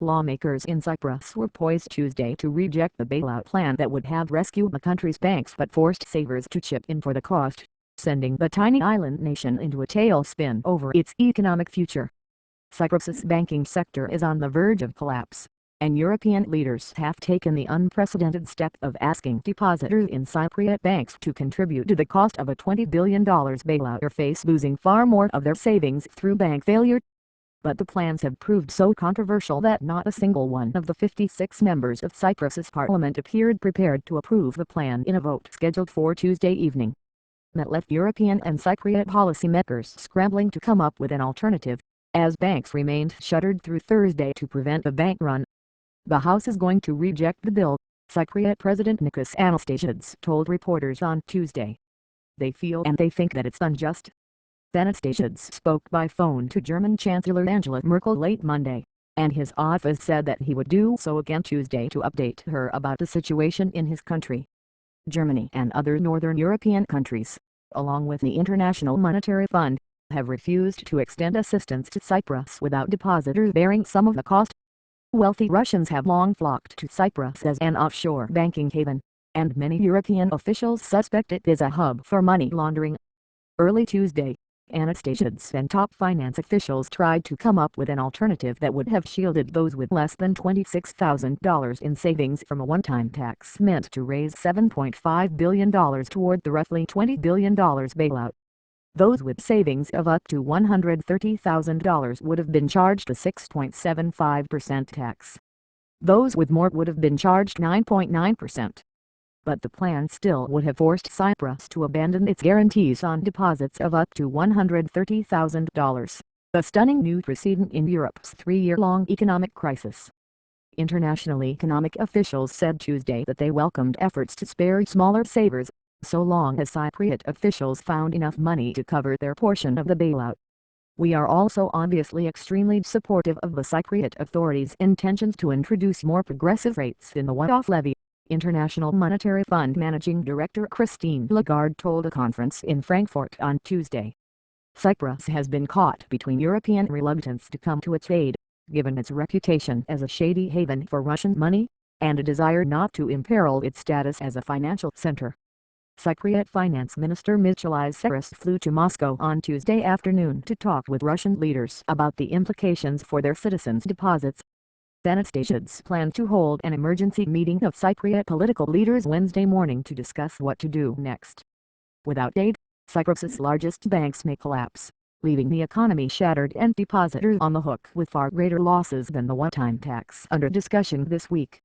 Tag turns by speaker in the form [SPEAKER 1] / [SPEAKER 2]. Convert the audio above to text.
[SPEAKER 1] Lawmakers in Cyprus were poised Tuesday to reject the bailout plan that would have rescued the country's banks but forced savers to chip in for the cost, sending the tiny island nation into a tailspin over its economic future. Cyprus's banking sector is on the verge of collapse, and European leaders have taken the unprecedented step of asking depositors in Cypriot banks to contribute to the cost of a $20 billion bailout or face losing far more of their savings through bank failure. But the plans have proved so controversial that not a single one of the 56 members of Cyprus's parliament appeared prepared to approve the plan in a vote scheduled for Tuesday evening. That left European and Cypriot policymakers scrambling to come up with an alternative, as banks remained shuttered through Thursday to prevent a bank run. The House is going to reject the bill, Cypriot President Nikos Anastasiades told reporters on Tuesday. They feel and they think that it's unjust. Anastasiades spoke by phone to German Chancellor Angela Merkel late Monday, and his office said that he would do so again Tuesday to update her about the situation in his country. Germany and other northern European countries, along with the International Monetary Fund, have refused to extend assistance to Cyprus without depositors bearing some of the cost. Wealthy Russians have long flocked to Cyprus as an offshore banking haven, and many European officials suspect it is a hub for money laundering. Early Tuesday, Anastasiades and top finance officials tried to come up with an alternative that would have shielded those with less than $26,000 in savings from a one-time tax meant to raise $7.5 billion toward the roughly $20 billion bailout. Those with savings of up to $130,000 would have been charged a 6.75% tax. Those with more would have been charged 9.9%. But the plan still would have forced Cyprus to abandon its guarantees on deposits of up to $130,000, a stunning new precedent in Europe's three-year-long economic crisis. International economic officials said Tuesday that they welcomed efforts to spare smaller savers, so long as Cypriot officials found enough money to cover their portion of the bailout. We are also obviously extremely supportive of the Cypriot authorities' intentions to introduce more progressive rates in the one-off levy, International Monetary Fund Managing Director Christine Lagarde told a conference in Frankfurt on Tuesday. Cyprus has been caught between European reluctance to come to its aid, given its reputation as a shady haven for Russian money, and a desire not to imperil its status as a financial center. Cypriot Finance Minister Michalis Saras flew to Moscow on Tuesday afternoon to talk with Russian leaders about the implications for their citizens' deposits. Anastasiades planned to hold an emergency meeting of Cypriot political leaders Wednesday morning to discuss what to do next. Without aid, Cyprus's largest banks may collapse, leaving the economy shattered and depositors on the hook with far greater losses than the one-time tax under discussion this week.